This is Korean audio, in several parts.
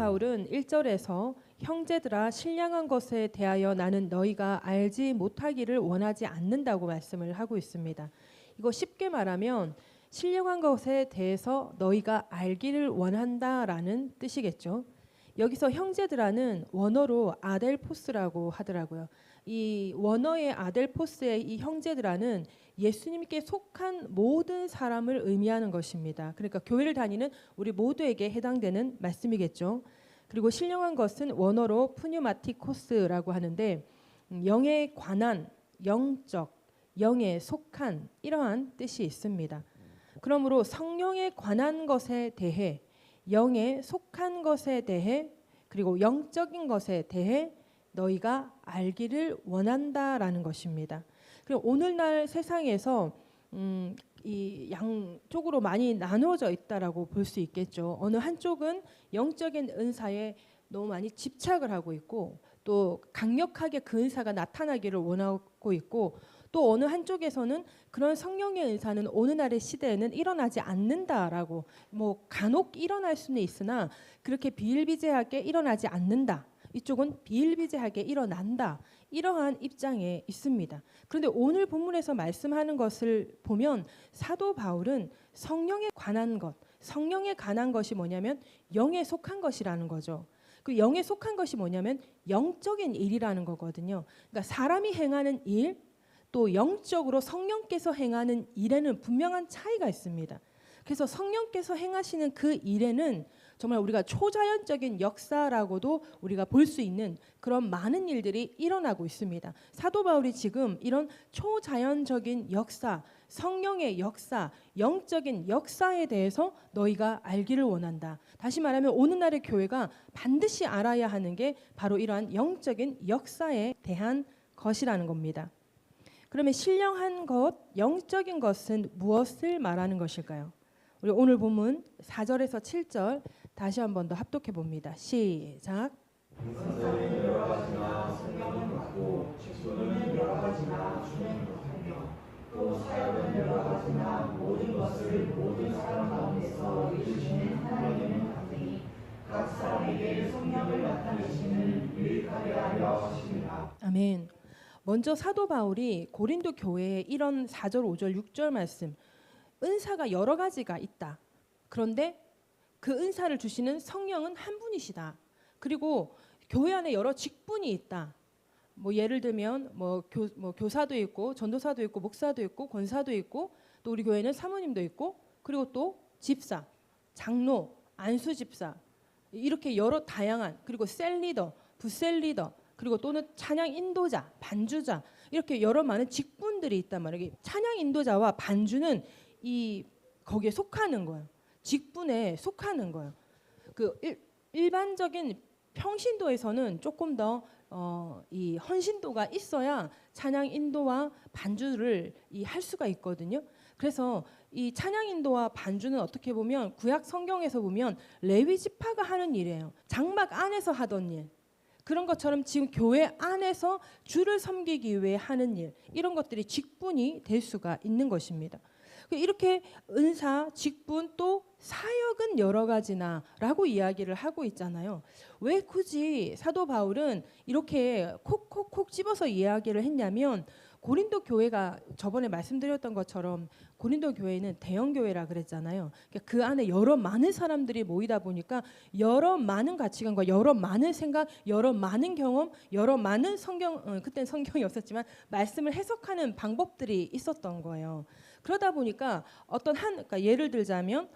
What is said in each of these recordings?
바울은 1절에서 형제들아 신령한 것에 대하여 나는 너희가 알지 못하기를 원하지 않는다고 말씀을 하고 있습니다. 이거 쉽게 말하면 신령한 것에 대해서 너희가 알기를 원한다라는 뜻이겠죠. 여기서 형제들아는 원어로 아델포스라고 하더라고요. 이 원어의 아델포스의 이 형제들아는 예수님께 속한 모든 사람을 의미하는 것입니다. 그러니까 교회를 다니는 우리 모두에게 해당되는 말씀이겠죠. 그리고 신령한 것은 원어로 푸뉴마티코스라고 하는데 영에 관한, 영적, 영에 속한 이러한 뜻이 있습니다. 그러므로 성령에 관한 것에 대해, 영에 속한 것에 대해, 그리고 영적인 것에 대해 너희가 알기를 원한다라는 것입니다. 그리고 오늘날 세상에서 이 양쪽으로 많이 나누어져 있다라고 볼 수 있겠죠. 어느 한쪽은 영적인 은사에 너무 많이 집착을 하고 있고 또 강력하게 그 은사가 나타나기를 원하고 있고 또 어느 한쪽에서는 그런 성령의 은사는 오늘날의 시대에는 일어나지 않는다라고 뭐 간혹 일어날 수는 있으나 그렇게 비일비재하게 일어나지 않는다. 이쪽은 비일비재하게 일어난다. 이러한 입장에 있습니다. 그런데 오늘 본문에서 말씀하는 것을 보면 사도 바울은 성령에 관한 것, 성령에 관한 것이 뭐냐면 영에 속한 것이라는 거죠. 그 영에 속한 것이 뭐냐면 영적인 일이라는 거거든요. 그러니까 사람이 행하는 일, 또 영적으로 성령께서 행하는 일에는 분명한 차이가 있습니다. 그래서 성령께서 행하시는 그 일에는 정말 우리가 초자연적인 역사라고도 우리가 볼 수 있는 그런 많은 일들이 일어나고 있습니다. 사도 바울이 지금 이런 초자연적인 역사, 성령의 역사, 영적인 역사에 대해서 너희가 알기를 원한다. 다시 말하면 오늘날의 교회가 반드시 알아야 하는 게 바로 이러한 영적인 역사에 대한 것이라는 겁니다. 그러면 신령한 것, 영적인 것은 무엇을 말하는 것일까요? 우리 오늘 본문 4절에서 7절 다시 한 번 더 합독해 봅니다. 시작. 은사는 여러 가지나 성령은 같고 직분은 여러 가지나 주는 못하며 또 사역은 여러 가지나 모든 것을 모든 사람 가운데서 이루시는 하나님은 같으니 각 사람에게 성령을 나타내시는 유익하게 하려 하십니다. 아멘. 먼저 사도 바울이 고린도 교회에 이런 4절, 5절, 6절 말씀 은사가 여러 가지가 있다. 그런데 그 은사를 주시는 성령은 한 분이시다. 그리고 교회 안에 여러 직분이 있다. 뭐 예를 들면 교사도 있고 전도사도 있고 목사도 있고 권사도 있고 또 우리 교회는 사모님도 있고 그리고 또 집사, 장로, 안수 집사 이렇게 여러 다양한 그리고 셀 리더, 부셀 리더 그리고 또는 찬양 인도자, 반주자 이렇게 여러 많은 직분들이 있단 말이에요. 찬양 인도자와 반주는 거기에 속하는 거예요. 직분에 속하는 거예요. 그 일반적인 평신도에서는 조금 더 이 헌신도가 있어야 찬양 인도와 반주를 할 수가 있거든요. 그래서 이 찬양 인도와 반주는 어떻게 보면 구약 성경에서 보면 레위 지파가 하는 일이에요. 장막 안에서 하던 일. 그런 것처럼 지금 교회 안에서 주를 섬기기 위해 하는 일 이런 것들이 직분이 될 수가 있는 것입니다. 이렇게 은사, 직분 또 사역은 여러 가지나 라고 이야기를 하고 있잖아요. 왜 굳이 사도 바울은 이렇게 콕콕콕 집어서 이야기를 했냐면 고린도 교회가 저번에 말씀드렸던 것처럼 고린도 교회는 대형 교회라 그랬잖아요. 그 안에 여러 많은 사람들이 모이다 보니까 여러 많은 가치관과 여러 많은 생각, 여러 많은 경험, 여러 많은 그때는 성경이 없었지만 말씀을 해석하는 방법들이 있었던 거예요. 그러다 보니까 그러니까 예를 들자면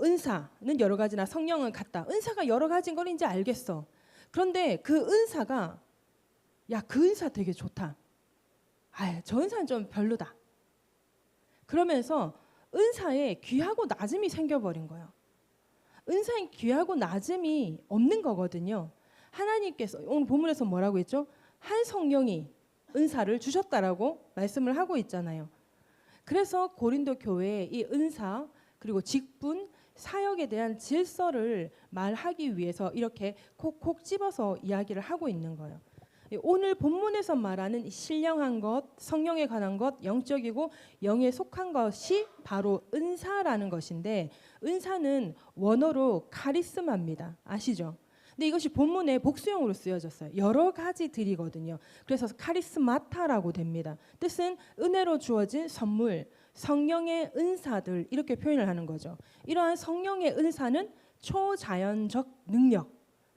은사는 여러 가지나 성령은 같다. 은사가 여러 가지인 걸 이제 알겠어. 그런데 그 은사가 그 은사 되게 좋다. 저 은사는 좀 별로다. 그러면서 은사에 귀하고 낮음이 생겨버린 거예요. 은사에 귀하고 낮음이 없는 거거든요. 하나님께서 오늘 본문에서 뭐라고 했죠? 한 성령이 은사를 주셨다라고 말씀을 하고 있잖아요. 그래서 고린도 교회의 이 은사 그리고 직분, 사역에 대한 질서를 말하기 위해서 이렇게 콕콕 집어서 이야기를 하고 있는 거예요. 오늘 본문에서 말하는 신령한 것, 성령에 관한 것, 영적이고 영에 속한 것이 바로 은사라는 것인데 은사는 원어로 카리스마입니다. 아시죠? 근데 이것이 본문에 복수형으로 쓰여졌어요. 여러 가지들이거든요. 그래서 카리스마타라고 됩니다. 뜻은 은혜로 주어진 선물, 성령의 은사들 이렇게 표현을 하는 거죠. 이러한 성령의 은사는 초자연적 능력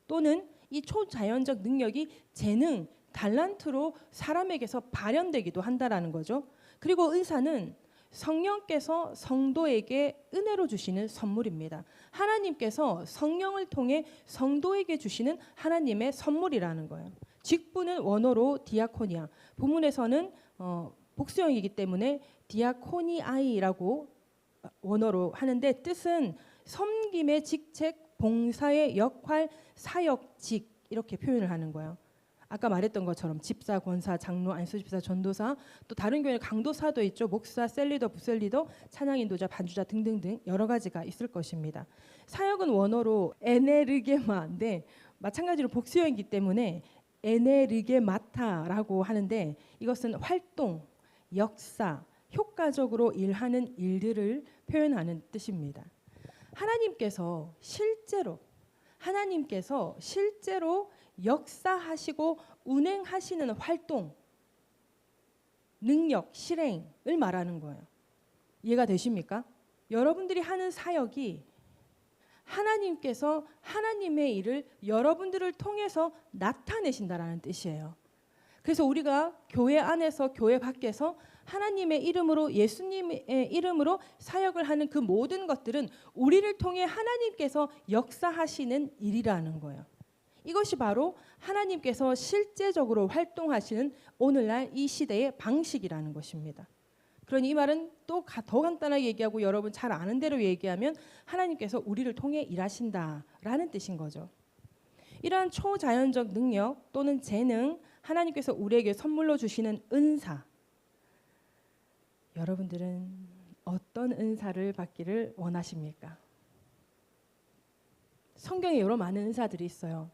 또는 이 초자연적 능력이 재능, 달란트로 사람에게서 발현되기도 한다라는 거죠. 그리고 은사는 성령께서 성도에게 은혜로 주시는 선물입니다. 하나님께서 성령을 통해 성도에게 주시는 하나님의 선물이라는 거예요. 직분은 원어로 디아코니아. 본문에서는 복수형이기 때문에 디아코니아이라고 원어로 하는데 뜻은 섬김의 직책, 봉사의 역할, 사역직 이렇게 표현을 하는 거예요. 아까 말했던 것처럼 집사, 권사, 장로, 안수집사, 전도사, 또 다른 교회는 강도사도 있죠. 목사, 셀리더, 부셀리더, 찬양인도자, 반주자 등등등 여러 가지가 있을 것입니다. 사역은 원어로 에네르게마인데 마찬가지로 복수형이기 때문에 에네르게마타라고 하는데 이것은 활동, 역사, 효과적으로 일하는 일들을 표현하는 뜻입니다. 하나님께서 실제로 역사하시고 운행하시는 활동, 능력, 실행을 말하는 거예요. 이해가 되십니까? 여러분들이 하는 사역이 하나님께서 하나님의 일을 여러분들을 통해서 나타내신다라는 뜻이에요. 그래서 우리가 교회 안에서 교회 밖에서 하나님의 이름으로 예수님의 이름으로 사역을 하는 그 모든 것들은 우리를 통해 하나님께서 역사하시는 일이라는 거예요. 이것이 바로 하나님께서 실제적으로 활동하시는 오늘날 이 시대의 방식이라는 것입니다. 그러니 이 말은 또 더 간단하게 얘기하고 여러분 잘 아는 대로 얘기하면 하나님께서 우리를 통해 일하신다라는 뜻인 거죠. 이러한 초자연적 능력 또는 재능, 하나님께서 우리에게 선물로 주시는 은사, 여러분들은 어떤 은사를 받기를 원하십니까? 성경에 여러 많은 은사들이 있어요.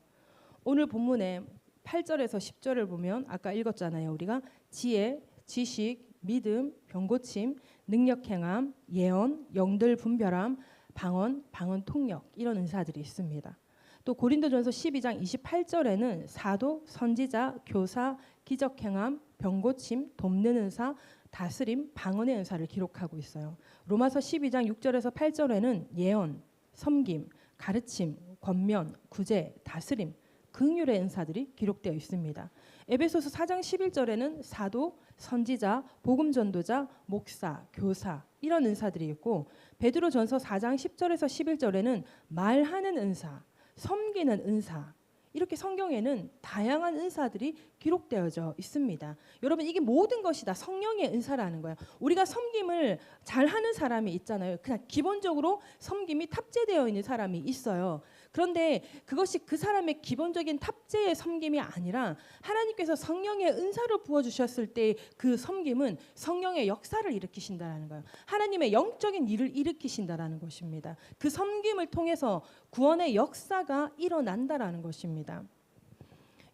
오늘 본문에 8절에서 10절을 보면 아까 읽었잖아요. 우리가 지혜, 지식, 믿음, 병고침, 능력 행함, 예언, 영들 분별함, 방언 통역 이런 은사들이 있습니다. 또 고린도전서 12장 28절에는 사도, 선지자, 교사, 기적 행함, 병고침, 돕는 은사, 다스림, 방언의 은사를 기록하고 있어요. 로마서 12장 6절에서 8절에는 예언, 섬김, 가르침, 권면, 구제, 다스림, 긍휼의 은사들이 기록되어 있습니다. 에베소서 4장 11절에는 사도, 선지자, 복음 전도자, 목사, 교사 이런 은사들이 있고 베드로전서 4장 10절에서 11절에는 말하는 은사, 섬기는 은사 이렇게 성경에는 다양한 은사들이 기록되어져 있습니다. 여러분 이게 모든 것이 다 성령의 은사라는 거예요. 우리가 섬김을 잘하는 사람이 있잖아요. 그냥 기본적으로 섬김이 탑재되어 있는 사람이 있어요. 그런데 그것이 그 사람의 기본적인 탑재의 섬김이 아니라 하나님께서 성령의 은사를 부어주셨을 때 그 섬김은 성령의 역사를 일으키신다는 거예요. 하나님의 영적인 일을 일으키신다는 것입니다. 그 섬김을 통해서 구원의 역사가 일어난다는 것입니다.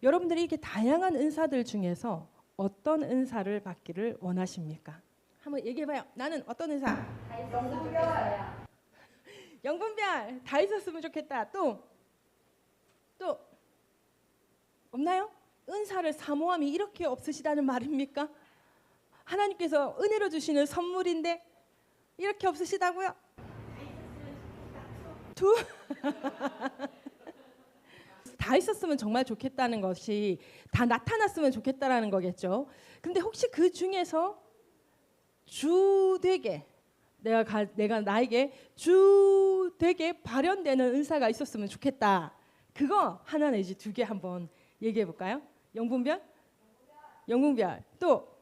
여러분들이 이렇게 다양한 은사들 중에서 어떤 은사를 받기를 원하십니까? 한번 얘기해봐요. 나는 어떤 은사? 영분별 다 있었으면 좋겠다. 또 없나요? 은사를 사모함이 이렇게 없으시다는 말입니까? 하나님께서 은혜로 주시는 선물인데 이렇게 없으시다고요? 다 있었으면 정말 좋겠다는 것이 다 나타났으면 좋겠다라는 거겠죠. 근데 혹시 그 중에서 주되게 내가 나에게 주되게 발현되는 은사가 있었으면 좋겠다. 그거 하나 내지 두 개 한번 얘기해 볼까요? 영분별? 영분별. 또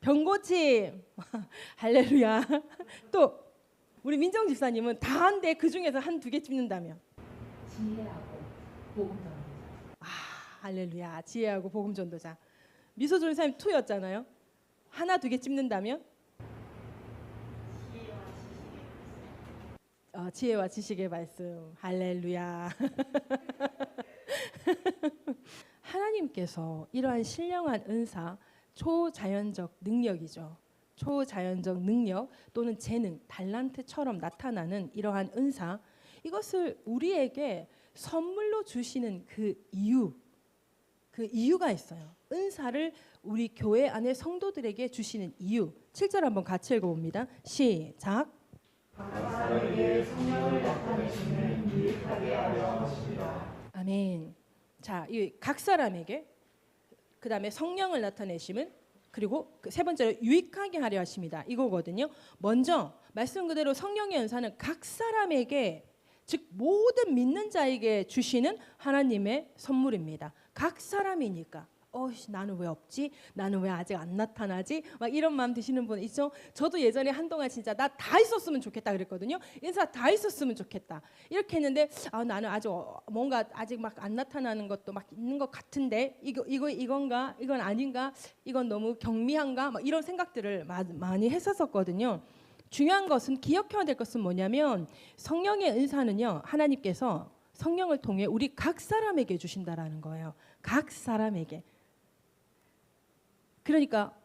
병고침. 할렐루야. 또 우리 민정 집사님은 다 한데 그 중에서 한 두 개 찝는다면? 지혜하고 복음 전도자. 할렐루야. 지혜하고 복음 전도자. 미소 전사님 2였잖아요. 하나 두 개 찝는다면? 지혜와 지식의 말씀. 할렐루야. 하나님께서 이러한 신령한 은사, 초자연적 능력이죠. 초자연적 능력 또는 재능, 달란트처럼 나타나는 이러한 은사, 이것을 우리에게 선물로 주시는 그 이유가 있어요. 은사를 우리 교회 안에 성도들에게 주시는 이유. 7절 한번 같이 읽어봅니다. 시작. 각 사람에게 성령을 나타내시는 유익하게 하려 하십니다. 아멘. 자, 이 각 사람에게, 그 다음에 성령을 나타내심은, 그리고 세 번째로 유익하게 하려 하십니다. 이거거든요. 먼저 말씀 그대로 성령의 은사는 각 사람에게, 즉 모든 믿는 자에게 주시는 하나님의 선물입니다. 각 사람이니까 나는 왜 없지? 나는 왜 아직 안 나타나지? 막 이런 마음 드시는 분 있죠? 저도 예전에 한동안 진짜 나 다 있었으면 좋겠다 그랬거든요. 인사 다 있었으면 좋겠다. 이렇게 했는데 나는 아직 뭔가 아직 막 안 나타나는 것도 막 있는 것 같은데 이건가? 이건 아닌가? 이건 너무 경미한가? 막 이런 생각들을 많이 했었거든요. 중요한 것은 기억해야 될 것은 뭐냐면 성령의 은사는요, 하나님께서 성령을 통해 우리 각 사람에게 주신다라는 거예요. 각 사람에게. 그러니까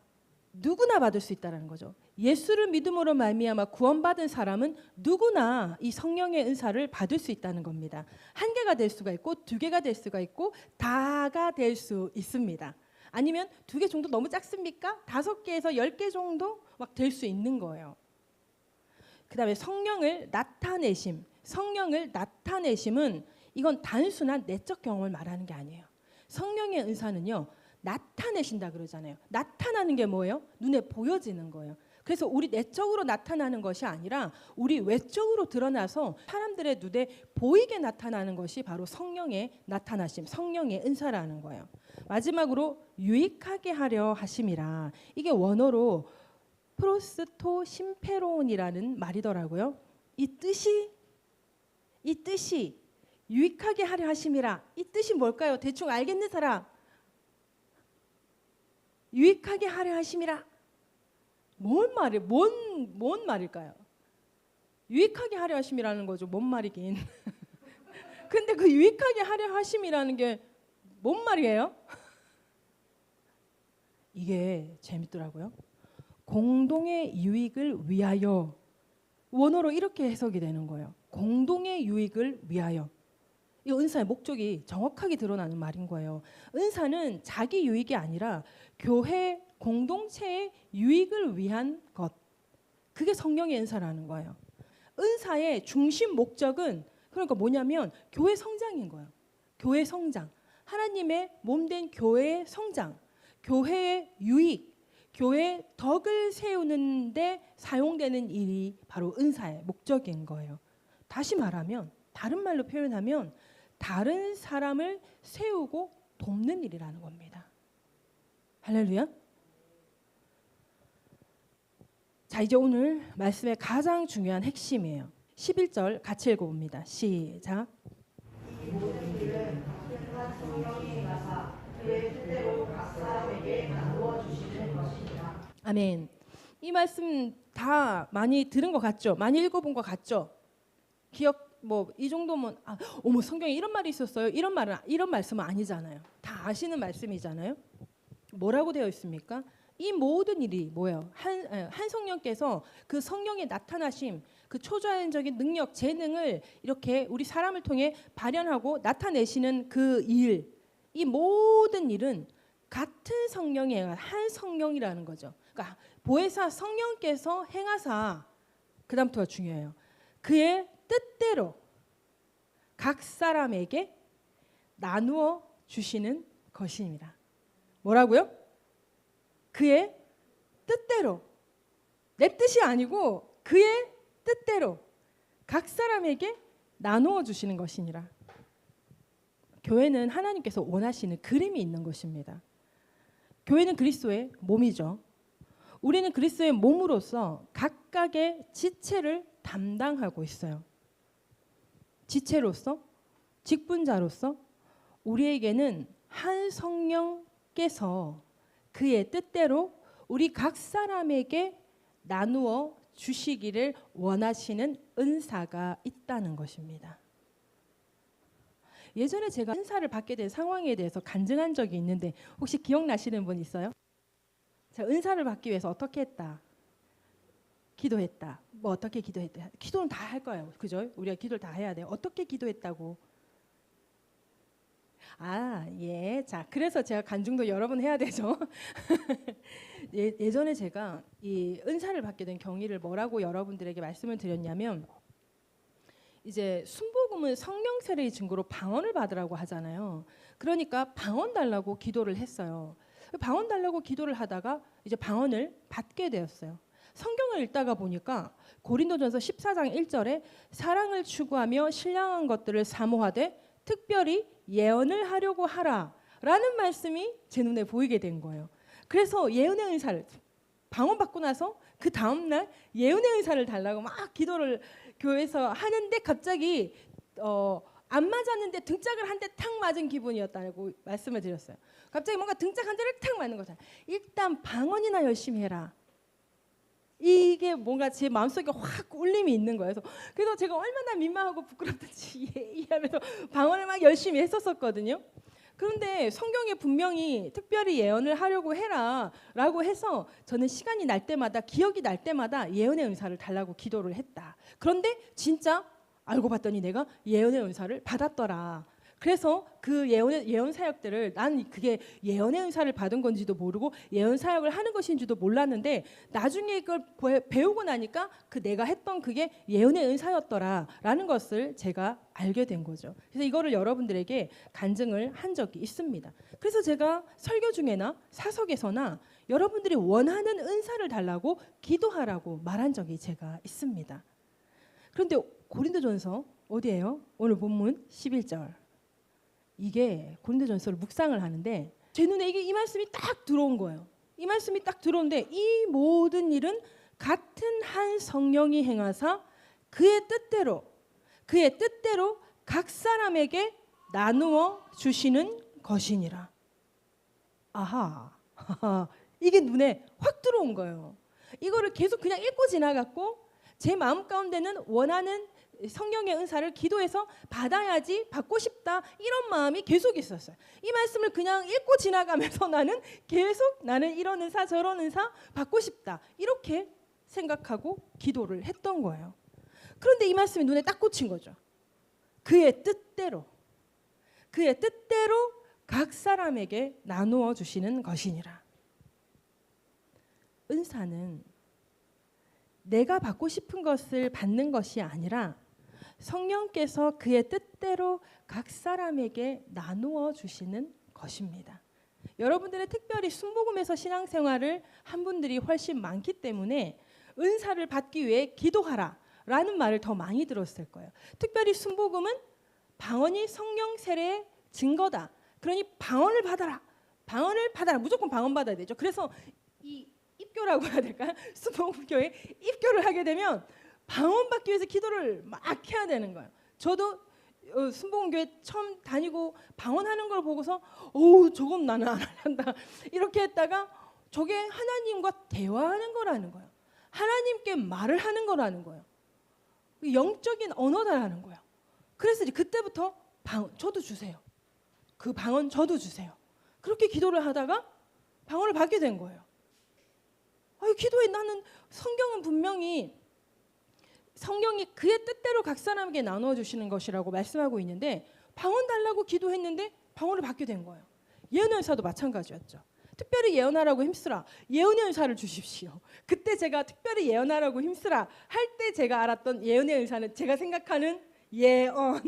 누구나 받을 수 있다는 거죠. 예수를 믿음으로 말미암아 구원받은 사람은 누구나 이 성령의 은사를 받을 수 있다는 겁니다. 한 개가 될 수가 있고 두 개가 될 수가 있고 다가 될 수 있습니다. 아니면 2개 정도 너무 작습니까? 5개에서 10개 정도 막 될 수 있는 거예요. 그 다음에 성령을 나타내심은 이건 단순한 내적 경험을 말하는 게 아니에요. 성령의 은사는요, 나타내신다 그러잖아요. 나타나는 게 뭐예요? 눈에 보여지는 거예요. 그래서 우리 내적으로 나타나는 것이 아니라 우리 외적으로 드러나서 사람들의 눈에 보이게 나타나는 것이 바로 성령의 나타나심, 성령의 은사라는 거예요. 마지막으로 유익하게 하려 하심이라. 이게 원어로 프로스토 심페론이라는 말이더라고요. 이 뜻이 유익하게 하려 하심이라. 이 뜻이 뭘까요? 대충 알겠는 사람. 유익하게 하려 하심이라. 뭔 말일까요? 유익하게 하려 하심이라는 거죠. 뭔 말이긴. 근데 그 유익하게 하려 하심이라는 게 뭔 말이에요? 이게 재밌더라고요. 공동의 유익을 위하여. 원어로 이렇게 해석이 되는 거예요. 공동의 유익을 위하여. 이 은사의 목적이 정확하게 드러나는 말인 거예요. 은사는 자기 유익이 아니라 교회 공동체의 유익을 위한 것. 그게 성령의 은사라는 거예요. 은사의 중심 목적은 그러니까 뭐냐면 교회 성장인 거예요. 교회 성장. 하나님의 몸된 교회의 성장. 교회의 유익. 교회의 덕을 세우는 데 사용되는 일이 바로 은사의 목적인 거예요. 다시 말하면, 다른 말로 표현하면 다른 사람을 세우고 돕는 일이라는 겁니다. 할렐루야. 자, 이제 오늘 말씀의 가장 중요한 핵심이에요. 11절 같이 읽어봅니다. 시작. 이 모든 일은 한 성령이 나사 그의 뜻대로 각 사람에게 나누어 주시는 것입니다. 아멘. 이 말씀 다 많이 들은 것 같죠? 많이 읽어본 것 같죠? 기억 이 정도면 어머 성경에 이런 말이 있었어요. 이런 말씀은 아니잖아요. 다 아시는 말씀이잖아요. 뭐라고 되어 있습니까? 이 모든 일이 뭐예요? 한 성령께서 그 성령의 나타나심, 그 초자연적인 능력, 재능을 이렇게 우리 사람을 통해 발현하고 나타내시는 그 일, 이 모든 일은 같은 성령이 한 성령이라는 거죠. 그러니까 보혜사 성령께서 행하사, 그 다음부터가 중요해요. 그의 뜻대로 각 사람에게 나누어 주시는 것입니다. 뭐라고요? 그의 뜻대로. 내 뜻이 아니고 그의 뜻대로 각 사람에게 나누어 주시는 것이니라. 교회는 하나님께서 원하시는 그림이 있는 것입니다. 교회는 그리스도의 몸이죠. 우리는 그리스도의 몸으로서 각각의 지체를 담당하고 있어요. 지체로서, 직분자로서 우리에게는 한 성령께서 그의 뜻대로 우리 각 사람에게 나누어 주시기를 원하시는 은사가 있다는 것입니다. 예전에 제가 은사를 받게 된 상황에 대해서 간증한 적이 있는데 혹시 기억나시는 분 있어요? 제가 은사를 받기 위해서 어떻게 했다. 기도했다. 뭐 어떻게 기도했다. 기도는 다 할 거예요. 그죠? 우리가 기도를 다 해야 돼요. 어떻게 기도했다고? 아, 예. 자, 그래서 제가 간증도 여러 번 해야 되죠. 예전에 제가 이 은사를 받게 된 경위를 뭐라고 여러분들에게 말씀을 드렸냐면, 이제 순복음은 성령 세례의 증거로 방언을 받으라고 하잖아요. 그러니까 방언 달라고 기도를 했어요. 방언 달라고 기도를 하다가 이제 방언을 받게 되었어요. 성경을 읽다가 보니까 고린도전서 14장 1절에 사랑을 추구하며 신령한 것들을 사모하되 특별히 예언을 하려고 하라라는 말씀이 제 눈에 보이게 된 거예요. 그래서 예언의 은사를 방언 받고 나서 그 다음 날 예언의 은사를 달라고 막 기도를 교회에서 하는데 갑자기 안 맞았는데 등짝을 한 대 탁 맞은 기분이었다고 말씀을 드렸어요. 갑자기 뭔가 등짝 한 대를 탁 맞는 거잖아요. 일단 방언이나 열심히 해라. 이게 뭔가 제 마음속에 확 울림이 있는 거예요. 그래서 제가 얼마나 민망하고 부끄럽든지 하면서 방언을 막 열심히 했었거든요. 그런데 성경에 분명히 특별히 예언을 하려고 해라라고 해서 저는 시간이 날 때마다 기억이 날 때마다 예언의 은사를 달라고 기도를 했다. 그런데 진짜 알고 봤더니 내가 예언의 은사를 받았더라. 그래서 그 예언 사역들을 난 그게 예언의 은사를 받은 건지도 모르고 예언 사역을 하는 것인지도 몰랐는데 나중에 그걸 배우고 나니까 그 내가 했던 그게 예언의 은사였더라라는 것을 제가 알게 된 거죠. 그래서 이거를 여러분들에게 간증을 한 적이 있습니다. 그래서 제가 설교 중에나 사석에서나 여러분들이 원하는 은사를 달라고 기도하라고 말한 적이 제가 있습니다. 그런데 고린도전서 어디예요? 오늘 본문 11절. 이게 고린도전서를 묵상을 하는데 제 눈에 이 말씀이 딱 들어온 거예요. 이 말씀이 딱 들어오는데 이 모든 일은 같은 한 성령이 행하사 그의 뜻대로 각 사람에게 나누어 주시는 것이니라. 아하. 이게 눈에 확 들어온 거예요. 이거를 계속 그냥 읽고 지나갔고 제 마음 가운데는 원하는 성령의 은사를 기도해서 받아야지, 받고 싶다, 이런 마음이 계속 있었어요. 이 말씀을 그냥 읽고 지나가면서 나는 이런 은사 저런 은사 받고 싶다, 이렇게 생각하고 기도를 했던 거예요. 그런데 이 말씀이 눈에 딱 꽂힌 거죠. 그의 뜻대로 각 사람에게 나누어 주시는 것이니라. 은사는 내가 받고 싶은 것을 받는 것이 아니라 성령께서 그의 뜻대로 각 사람에게 나누어 주시는 것입니다. 여러분들의 특별히 순복음에서 신앙생활을 한 분들이 훨씬 많기 때문에 은사를 받기 위해 기도하라라는 말을 더 많이 들었을 거예요. 특별히 순복음은 방언이 성령 세례의 증거다. 그러니 방언을 받아라. 무조건 방언 받아야 되죠. 그래서 이 입교라고 해야 될까요? 순복음교회 입교를 하게 되면 방언 받기 위해서 기도를 막 해야 되는 거예요. 저도 순복음교회 처음 다니고 방언하는 걸 보고서 저건 나는 안 한다 이렇게 했다가 저게 하나님과 대화하는 거라는 거예요. 하나님께 말을 하는 거라는 거예요. 영적인 언어다라는 거예요. 그래서 이제 그때부터 저도 주세요. 그 방언 저도 주세요. 그렇게 기도를 하다가 방언을 받게 된 거예요. 기도에 나는 성경은 분명히 성령이 그의 뜻대로 각 사람에게 나누어 주시는 것이라고 말씀하고 있는데 방언 달라고 기도했는데 방언을 받게 된 거예요. 예언의 은사도 마찬가지였죠. 특별히 예언하라고 힘쓰라. 예언의 은사를 주십시오. 그때 제가 특별히 예언하라고 힘쓰라 할 때 제가 알았던 예언의 은사는 제가 생각하는 예언.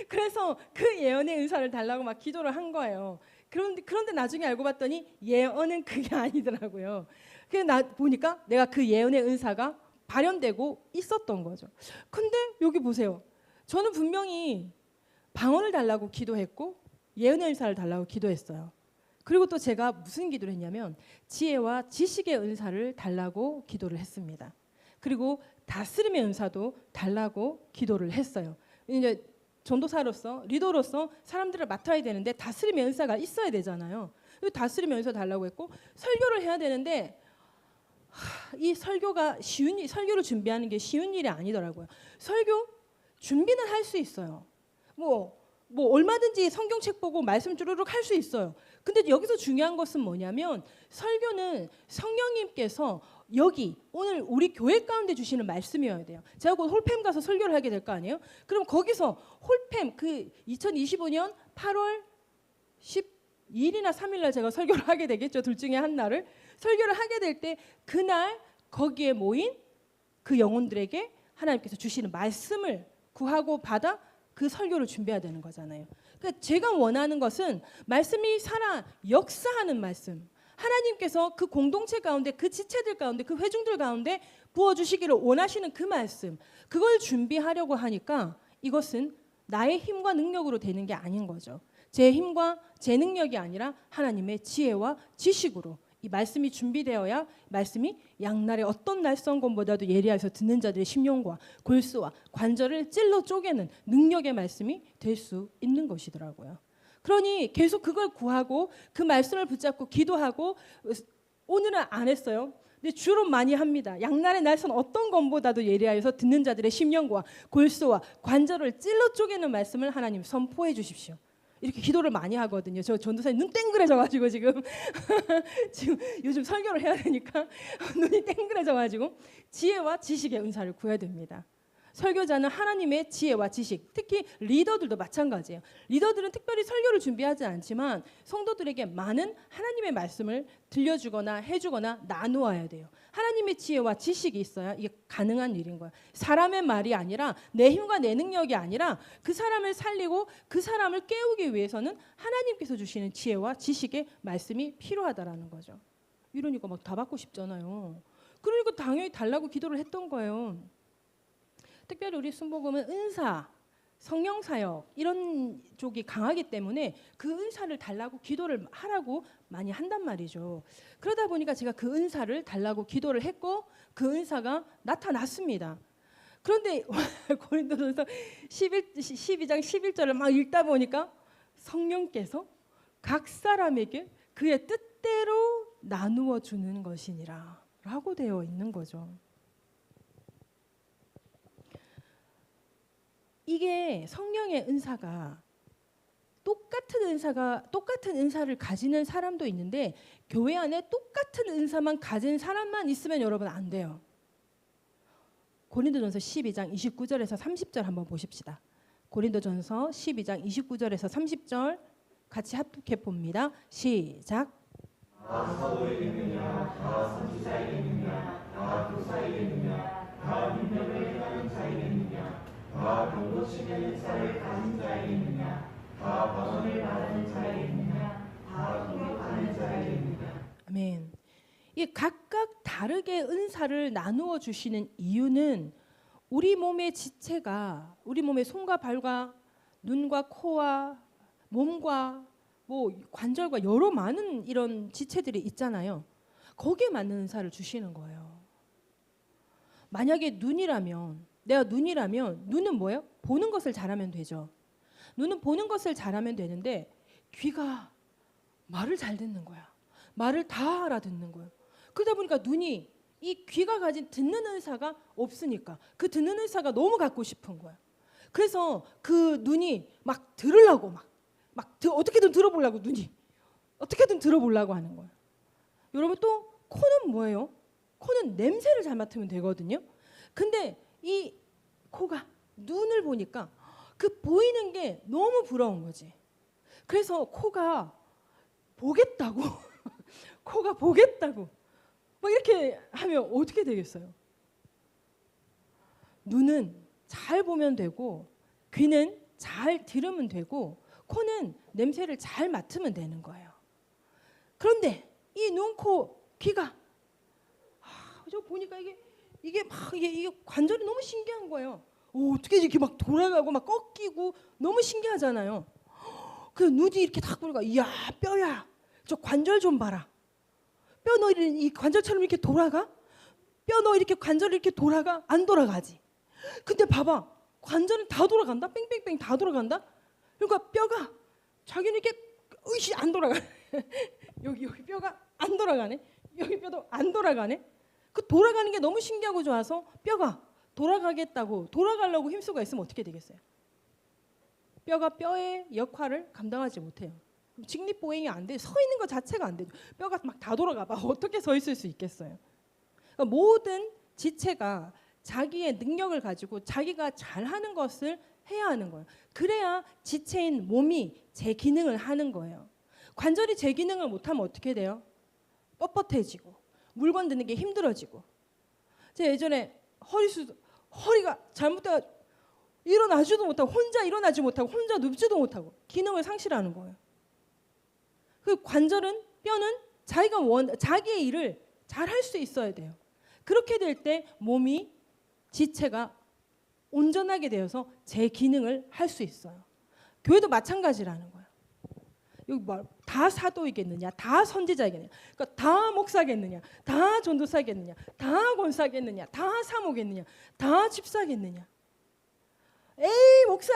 그래서 그 예언의 은사를 달라고 막 기도를 한 거예요. 그런데 나중에 알고 봤더니 예언은 그게 아니더라고요. 그래서 보니까 내가 그 예언의 은사가 발현되고 있었던 거죠. 근데 여기 보세요. 저는 분명히 방언을 달라고 기도했고 예언의 은사를 달라고 기도했어요. 그리고 또 제가 무슨 기도를 했냐면 지혜와 지식의 은사를 달라고 기도를 했습니다. 그리고 다스림의 은사도 달라고 기도를 했어요. 이제 전도사로서 리더로서 사람들을 맡아야 되는데 다스림의 은사가 있어야 되잖아요. 다스림의 은사 달라고 했고 설교를 해야 되는데 이 설교를 준비하는 게 쉬운 일이 아니더라고요. 설교 준비는 할 수 있어요. 뭐 얼마든지 성경책 보고 말씀 주르륵 할 수 있어요. 근데 여기서 중요한 것은 뭐냐면 설교는 성령님께서 여기 오늘 우리 교회 가운데 주시는 말씀이어야 돼요. 제가 곧 홀팸 가서 설교를 하게 될 거 아니에요? 그럼 거기서 홀팸 그 2025년 8월 12일이나 3일 날 제가 설교를 하게 되겠죠. 둘 중에 한 날을 설교를 하게 될 때 그날 거기에 모인 그 영혼들에게 하나님께서 주시는 말씀을 구하고 받아 그 설교를 준비해야 되는 거잖아요. 그러니까 제가 원하는 것은 말씀이 살아 역사하는 말씀. 하나님께서 그 공동체 가운데 그 지체들 가운데 그 회중들 가운데 부어주시기를 원하시는 그 말씀 그걸 준비하려고 하니까 이것은 나의 힘과 능력으로 되는 게 아닌 거죠. 제 힘과 제 능력이 아니라 하나님의 지혜와 지식으로 이 말씀이 준비되어야 말씀이 양날의 어떤 날성검보다도 예리하여서 듣는 자들의 심령과 골수와 관절을 찔러 쪼개는 능력의 말씀이 될 수 있는 것이더라고요. 그러니 계속 그걸 구하고 그 말씀을 붙잡고 기도하고 오늘은 안 했어요. 근데 주로 많이 합니다. 양날의 날선 어떤 검보다도 예리하여서 듣는 자들의 심령과 골수와 관절을 찔러 쪼개는 말씀을 하나님 선포해 주십시오. 이렇게 기도를 많이 하거든요. 저 전도사님 눈 땡그레져가지고 지금 요즘 설교를 해야 되니까 눈이 땡그레져가지고 지혜와 지식의 은사를 구해야 됩니다. 설교자는 하나님의 지혜와 지식, 특히 리더들도 마찬가지예요. 리더들은 특별히 설교를 준비하지 않지만 성도들에게 많은 하나님의 말씀을 들려주거나 해주거나 나누어야 돼요. 하나님의 지혜와 지식이 있어야 이게 가능한 일인 거예요. 사람의 말이 아니라 내 힘과 내 능력이 아니라 그 사람을 살리고 그 사람을 깨우기 위해서는 하나님께서 주시는 지혜와 지식의 말씀이 필요하다라는 거죠. 이러니까 막 다 받고 싶잖아요. 그러니까 당연히 달라고 기도를 했던 거예요. 특별히 우리 순복음은 은사, 성령 사역 이런 쪽이 강하기 때문에 그 은사를 달라고 기도를 하라고 많이 한단 말이죠. 그러다 보니까 제가 그 은사를 달라고 기도를 했고 그 은사가 나타났습니다. 그런데 고린도전서 12장 11절을 막 읽다 보니까 성령께서 각 사람에게 그의 뜻대로 나누어 주는 것이니라 라고 되어 있는 거죠. 이게 성령의 은사가 똑같은 은사를 가지는 사람도 있는데 교회 안에 똑같은 은사만 가진 사람만 있으면 여러분 안 돼요. 고린도전서 12장 29절에서 30절 한번 보십시다. 고린도전서 12장 29절에서 30절 같이 합독해 봅니다. 시작. 다 사도이겠느냐 다 선지자이겠느냐 다 교사이겠느냐 다 능력을 행하는 자이겠느냐 다 병고침의 은사를 가진 자이겠느냐 다 방언을 받은 자이겠느냐 다 통역하는 자이겠느냐. 아멘. 이 각각 다르게 은사를 나누어 주시는 이유는 우리 몸의 지체가 우리 몸의 손과 발과 눈과 코와 몸과 뭐 관절과 여러 많은 이런 지체들이 있잖아요. 거기에 맞는 은사를 주시는 거예요. 만약에 내가 눈이라면 눈은 뭐예요? 보는 것을 잘하면 되죠. 눈은 보는 것을 잘하면 되는데 귀가 말을 잘 듣는 거야. 말을 다 알아듣는 거예요. 그러다 보니까 눈이 이 귀가 가진 듣는 은사가 없으니까 그 듣는 은사가 너무 갖고 싶은 거야. 그래서 그 눈이 막 들으려고 어떻게든 들어보려고 눈이 어떻게든 들어보려고 하는 거야. 여러분 또 코는 뭐예요? 코는 냄새를 잘 맡으면 되거든요. 근데 이 코가 눈을 보니까 그 보이는 게 너무 부러운 거지. 그래서 코가 보겠다고 코가 보겠다고 막 이렇게 하면 어떻게 되겠어요? 눈은 잘 보면 되고 귀는 잘 들으면 되고 코는 냄새를 잘 맡으면 되는 거예요. 그런데 이 눈, 코, 귀가 저 보니까 이게 관절이 너무 신기한 거예요. 어떻게 이렇게 막 돌아가고 막 꺾이고 너무 신기하잖아요. 그 눈이 이렇게 딱 보니까 이야 뼈야 저 관절 좀 봐라. 뼈 너 이 관절처럼 이렇게 돌아가? 뼈 너 이렇게 관절 이렇게 돌아가? 안 돌아가지. 근데 봐봐 관절은 다 돌아간다. 뺑뺑뺑 다 돌아간다. 그러니까 뼈가 자기는 이렇게 으이씨 안 돌아가. 여기 뼈가 안 돌아가네. 여기 뼈도 안 돌아가네. 그 돌아가는 게 너무 신기하고 좋아서 뼈가 돌아가려고 힘쓰고 있으면 어떻게 되겠어요? 뼈가 뼈의 역할을 감당하지 못해요. 직립보행이 안 돼. 서 있는 것 자체가 안 되죠. 뼈가 막 다 돌아가 봐. 어떻게 서 있을 수 있겠어요? 그러니까 모든 지체가 자기의 능력을 가지고 자기가 잘하는 것을 해야 하는 거예요. 그래야 지체인 몸이 제 기능을 하는 거예요. 관절이 제 기능을 못하면 어떻게 돼요? 뻣뻣해지고 물건 드는 게 힘들어지고. 제가 예전에 허리가 잘못돼가 일어나지도 못하고 혼자 일어나지 못하고 혼자 눕지도 못하고 기능을 상실하는 거예요. 그 관절은 뼈는 자기의 일을 잘 할 수 있어야 돼요. 그렇게 될 때 몸이 지체가 온전하게 되어서 제 기능을 할 수 있어요. 교회도 마찬가지라는 거예요. 여기 다 사도이겠느냐, 다 선지자이겠느냐, 그러니까 다 목사겠느냐, 다 전도사겠느냐, 다 권사겠느냐, 다 사모겠느냐, 다 집사겠느냐. 에이 목사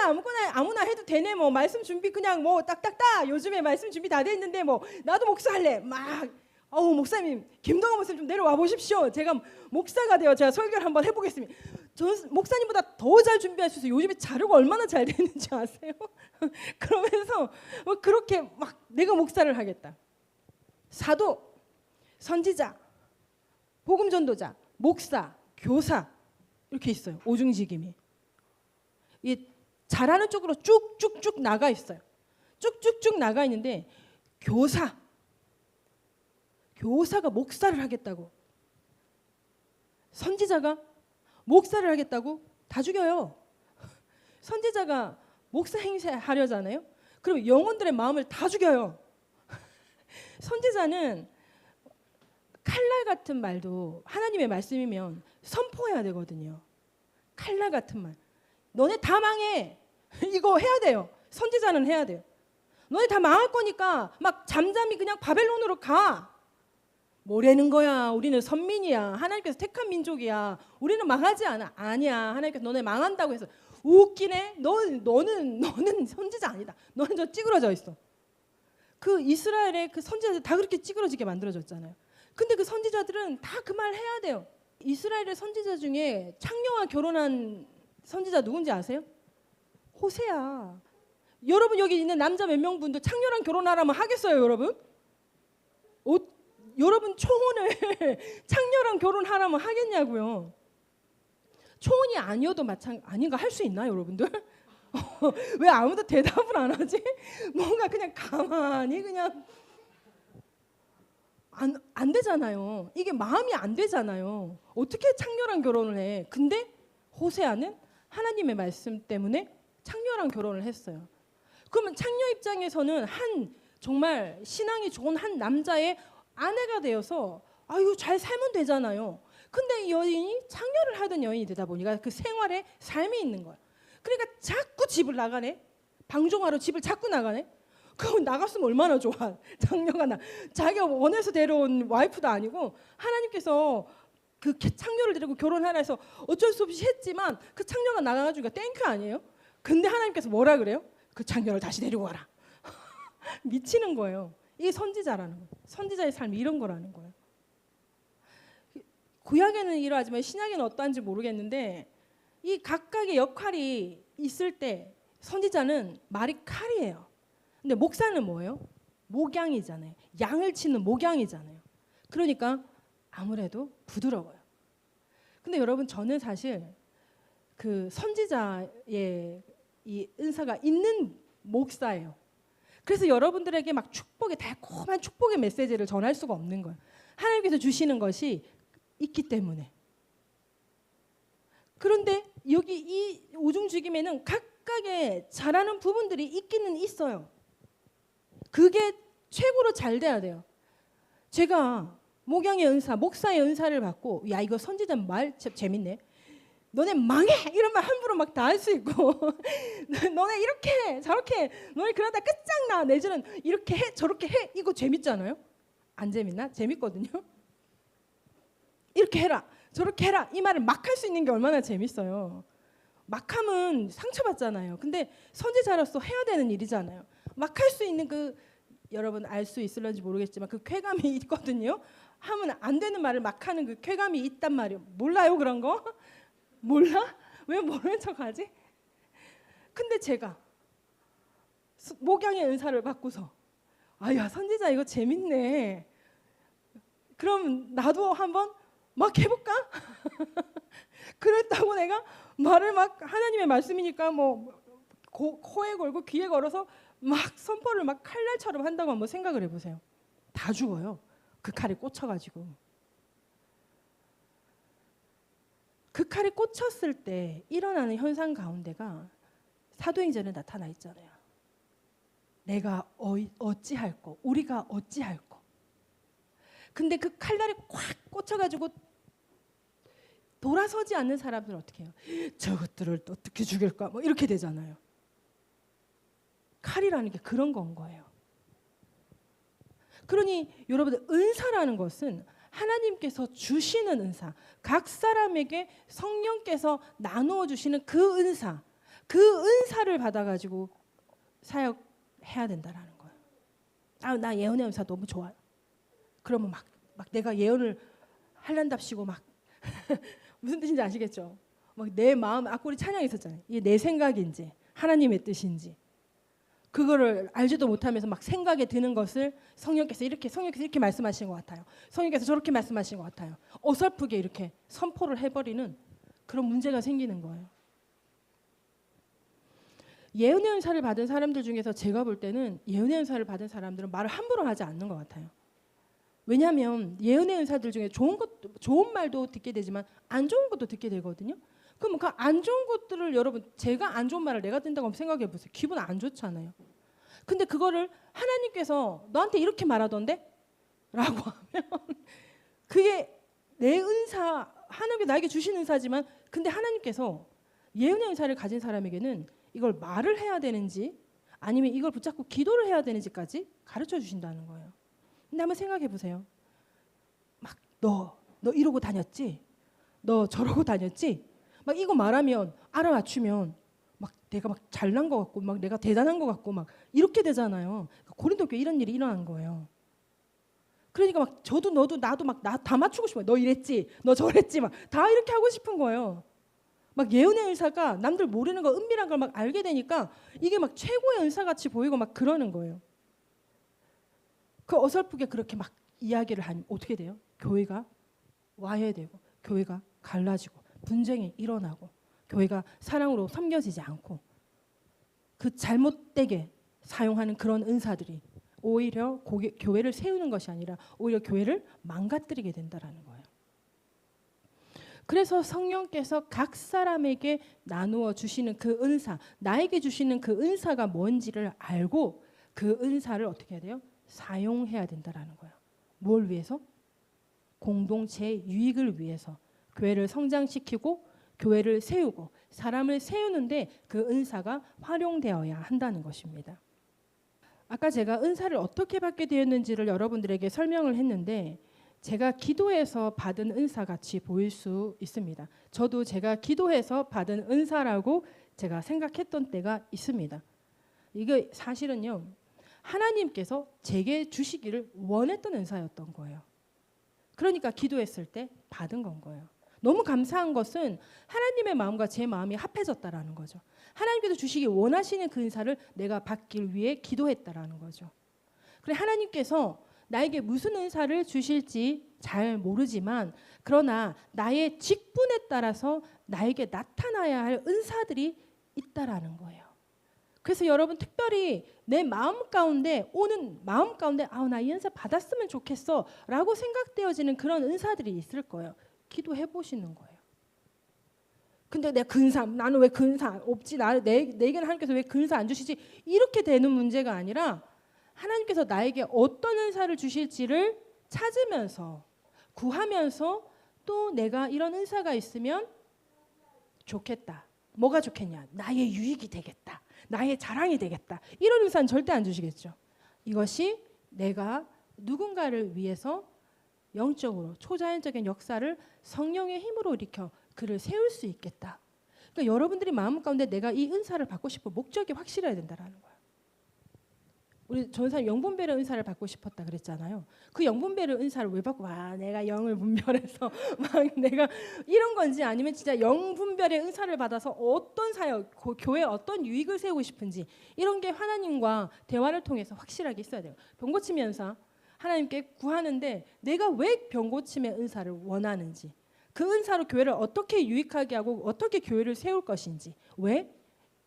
아무나 해도 되네. 뭐 말씀 준비 그냥 뭐 딱딱딱 요즘에 말씀 준비 다 돼 있는데 뭐 나도 목사 할래. 막 목사님 김동환 목사님 좀 내려와 보십시오. 제가 목사가 되어 제가 설교를 한번 해보겠습니다. 저 목사님보다 더 잘 준비할 수 있어요. 요즘에 자료가 얼마나 잘 되는지 아세요? 그러면서 뭐 그렇게 막 내가 목사를 하겠다. 사도, 선지자, 복음 전도자, 목사, 교사 이렇게 있어요. 오중직임이. 이 잘하는 쪽으로 쭉쭉쭉 나가 있어요. 쭉쭉쭉 나가 있는데 교사가 목사를 하겠다고, 선지자가 목사를 하겠다고 다 죽여요. 선지자가 목사 행세하려잖아요. 그럼 영혼들의 마음을 다 죽여요. 선지자는 칼날 같은 말도 하나님의 말씀이면 선포해야 되거든요. 칼날 같은 말. 너네 다 망해. 이거 해야 돼요. 선지자는 해야 돼요. 너네 다 망할 거니까 막 잠잠히 그냥 바벨론으로 가. 뭐라는 거야. 우리는 선민이야. 하나님께서 택한 민족이야. 우리는 망하지 않아. 아니야. 하나님께서 너네 망한다고 해서 웃기네. 너는 선지자 아니다. 너는 저 찌그러져 있어. 그 이스라엘의 그 선지자들 다 그렇게 찌그러지게 만들어졌잖아요. 근데 그 선지자들은 다 그 말 해야 돼요. 이스라엘의 선지자 중에 창녀와 결혼한 선지자 누군지 아세요? 호세야. 여러분 여기 있는 남자 몇 명분도 창녀랑 결혼하라면 하겠어요, 여러분? 여러분 초혼을 창녀랑 결혼하라면 하겠냐고요? 초혼이 아니어도 아닌가 할 수 있나요, 여러분들? 왜 아무도 대답을 안 하지? 뭔가 그냥 가만히 그냥 안 되잖아요. 이게 마음이 안 되잖아요. 어떻게 창녀랑 결혼을 해? 근데 호세아는 하나님의 말씀 때문에 창녀랑 결혼을 했어요. 그러면 창녀 입장에서는 정말 신앙이 좋은 한 남자의 아내가 되어서 잘 살면 되잖아요. 근데 이 여인이 창녀를 하던 여인이 되다 보니까 그 생활에 삶이 있는 거야. 그러니까 자꾸 집을 나가네. 방종하러 집을 자꾸 나가네. 그럼 나갔으면 얼마나 좋아. 창녀가 자기가 원해서 데려온 와이프도 아니고 하나님께서 그 창녀를 데리고 결혼하라 해서 어쩔 수 없이 했지만 그 창녀가 나가가지고 땡큐 아니에요? 근데 하나님께서 뭐라 그래요? 그 창녀를 다시 데리고 와라. 미치는 거예요. 이게 선지자라는 거예요. 선지자의 삶이 이런 거라는 거예요. 구약에는 이러하지만 신약에는 어떠한지 모르겠는데 이 각각의 역할이 있을 때 선지자는 말이 칼이에요. 근데 목사는 뭐예요? 목양이잖아요. 양을 치는 목양이잖아요. 그러니까 아무래도 부드러워요. 근데 여러분 저는 사실 그 선지자의 이 은사가 있는 목사예요. 그래서 여러분들에게 막 달콤한 축복의 메시지를 전할 수가 없는 거예요. 하나님께서 주시는 것이 있기 때문에. 그런데 여기 이 오중죽임에는 각각의 잘하는 부분들이 있기는 있어요. 그게 최고로 잘 돼야 돼요. 제가 목양의 은사, 목사의 은사를 받고 야 이거 선지자 말 재밌네. 너네 망해! 이런 말 함부로 막 다 할 수 있고 너네 이렇게 저렇게 너네 그러다 끝장나. 내지는 이렇게 해 저렇게 해. 이거 재밌잖아요. 안 재밌나? 재밌거든요. 이렇게 해라 저렇게 해라 이 말을 막 할 수 있는 게 얼마나 재밌어요. 막 하면 상처받잖아요. 근데 선지자로서 해야 되는 일이잖아요. 막 할 수 있는 그 여러분 알 수 있을런지 모르겠지만 그 쾌감이 있거든요. 하면 안 되는 말을 막 하는 그 쾌감이 있단 말이에요. 몰라요 그런 거? 몰라? 왜 모르는 척하지? 근데 제가 목양의 은사를 받고서 아야 선지자 이거 재밌네. 그럼 나도 한번 막 해볼까? 그랬다고 내가 말을 막 하나님의 말씀이니까 뭐 코에 걸고 귀에 걸어서 막 선포를 막 칼날처럼 한다고 한번 생각을 해보세요. 다 죽어요. 그 칼에 꽂혀가지고. 그 칼에 꽂혔을 때 일어나는 현상 가운데가 사도행전에 나타나 있잖아요. 내가 어찌할 거, 우리가 어찌할 거. 근데 그 칼날에 꽉 꽂혀가지고 돌아서지 않는 사람들은 어떻게 해요? 저것들을 어떻게 죽일까? 뭐 이렇게 되잖아요. 칼이라는 게 그런 건 거예요. 그러니 여러분들 은사라는 것은 하나님께서 주시는 은사, 각 사람에게 성령께서 나누어 주시는 그 은사, 그 은사를 받아가지고 사역해야 된다라는 거예요. 아, 나 예언의 은사 너무 좋아요. 그러면 막 내가 예언을 할란답시고 막 무슨 뜻인지 아시겠죠? 막 내 마음 아까 우리 찬양이 있었잖아요. 이게 내 생각인지 하나님의 뜻인지 그거를 알지도 못하면서 막 생각에 드는 것을 성령께서 이렇게 말씀하시는 것 같아요. 성령께서 저렇게 말씀하시는 것 같아요. 어설프게 이렇게 선포를 해버리는 그런 문제가 생기는 거예요. 예언의 은사를 받은 사람들 중에서 제가 볼 때는 예언의 은사를 받은 사람들은 말을 함부로 하지 않는 것 같아요. 왜냐하면 예언의 은사들 중에 좋은 말도 듣게 되지만 안 좋은 것도 듣게 되거든요. 그럼 그 안 좋은 것들을 여러분 제가 안 좋은 말을 내가 듣는다고 한번 생각해 보세요. 기분 안 좋잖아요. 근데 그거를 하나님께서 너한테 이렇게 말하던데? 라고 하면 그게 내 은사, 하나님께 나에게 주신 은사지만 근데 하나님께서 예언의 은사를 가진 사람에게는 이걸 말을 해야 되는지 아니면 이걸 붙잡고 기도를 해야 되는지까지 가르쳐 주신다는 거예요. 근데 한번 생각해 보세요. 막 너 이러고 다녔지? 너 저러고 다녔지? 막 이거 말하면 알아맞추면 막 내가 막 잘난 것 같고 막 내가 대단한 것 같고 막 이렇게 되잖아요. 고린도 교회 이런 일이 일어난 거예요. 그러니까 막 저도 너도 나도 막 나 다 맞추고 싶어요. 너 이랬지, 너 저랬지 막 다 이렇게 하고 싶은 거예요. 막 예언의 은사가 남들 모르는 거 은밀한 걸 막 알게 되니까 이게 막 최고의 은사 같이 보이고 막 그러는 거예요. 그 어설프게 그렇게 막 이야기를 하면 어떻게 돼요? 교회가 와해되고 교회가 갈라지고 분쟁이 일어나고 교회가 사랑으로 섬겨지지 않고 그 잘못되게 사용하는 그런 은사들이 오히려 교회를 세우는 것이 아니라 오히려 교회를 망가뜨리게 된다라는 거예요. 그래서 성령께서 각 사람에게 나누어 주시는 그 은사, 나에게 주시는 그 은사가 뭔지를 알고 그 은사를 어떻게 해야 돼요? 사용해야 된다라는 거예요. 뭘 위해서? 공동체 유익을 위해서 교회를 성장시키고 교회를 세우고 사람을 세우는데 그 은사가 활용되어야 한다는 것입니다. 아까 제가 은사를 어떻게 받게 되었는지를 여러분들에게 설명을 했는데 제가 기도해서 받은 은사같이 보일 수 있습니다. 저도 제가 기도해서 받은 은사라고 제가 생각했던 때가 있습니다. 이게 사실은요. 하나님께서 제게 주시기를 원했던 은사였던 거예요. 그러니까 기도했을 때 받은 건 거예요. 너무 감사한 것은 하나님의 마음과 제 마음이 합해졌다라는 거죠. 하나님께서 주시기 원하시는 그 은사를 내가 받길 위해 기도했다라는 거죠. 그래 하나님께서 나에게 무슨 은사를 주실지 잘 모르지만 그러나 나의 직분에 따라서 나에게 나타나야 할 은사들이 있다라는 거예요. 그래서 여러분 특별히 내 마음 가운데 오는 마음 가운데 나 이 은사 받았으면 좋겠어 라고 생각되어지는 그런 은사들이 있을 거예요. 기도해 보시는 거예요. 근데 내 근사 나는 왜 근사 없지? 내게는 하나님께서 왜 근사 안 주시지? 이렇게 되는 문제가 아니라 하나님께서 나에게 어떤 은사를 주실지를 찾으면서 구하면서 또 내가 이런 은사가 있으면 좋겠다. 뭐가 좋겠냐? 나의 유익이 되겠다. 나의 자랑이 되겠다. 이런 은사는 절대 안 주시겠죠. 이것이 내가 누군가를 위해서 영적으로 초자연적인 역사를 성령의 힘으로 일으켜 그를 세울 수 있겠다. 그러니까 여러분들이 마음 가운데 내가 이 은사를 받고 싶어 목적이 확실해야 된다라는 거예요. 우리 전사님 영분별의 은사를 받고 싶었다 그랬잖아요. 그 영분별의 은사를 왜 받고 내가 영을 분별해서 막 내가 이런 건지 아니면 진짜 영분별의 은사를 받아서 어떤 사역, 교회에 어떤 유익을 세우고 싶은지 이런 게 하나님과 대화를 통해서 확실하게 있어야 돼요. 병 고침의 은사 하나님께 구하는데 내가 왜 병고침의 은사를 원하는지, 그 은사로 교회를 어떻게 유익하게 하고 어떻게 교회를 세울 것인지, 왜?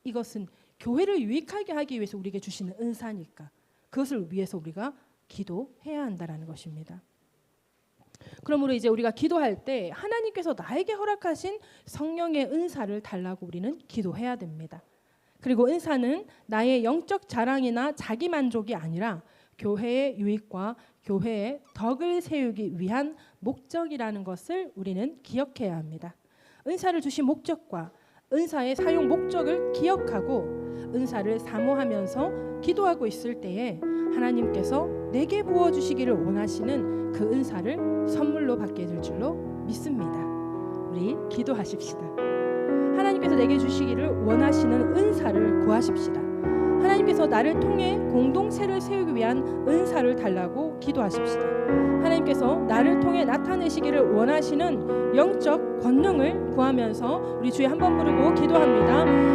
이것은 교회를 유익하게 하기 위해서 우리에게 주시는 은사니까 그것을 위해서 우리가 기도해야 한다라는 것입니다. 그러므로 이제 우리가 기도할 때 하나님께서 나에게 허락하신 성령의 은사를 달라고 우리는 기도해야 됩니다. 그리고 은사는 나의 영적 자랑이나 자기 만족이 아니라 교회의 유익과 교회의 덕을 세우기 위한 목적이라는 것을 우리는 기억해야 합니다. 은사를 주신 목적과 은사의 사용 목적을 기억하고 은사를 사모하면서 기도하고 있을 때에 하나님께서 내게 부어주시기를 원하시는 그 은사를 선물로 받게 될 줄로 믿습니다. 우리 기도하십시다. 하나님께서 내게 주시기를 원하시는 은사를 구하십시다. 하나님께서 나를 통해 공동체를 세우기 위한 은사를 달라고 기도하십시다. 하나님께서 나를 통해 나타내시기를 원하시는 영적 권능을 구하면서 우리 주에 한번 부르고 기도합니다.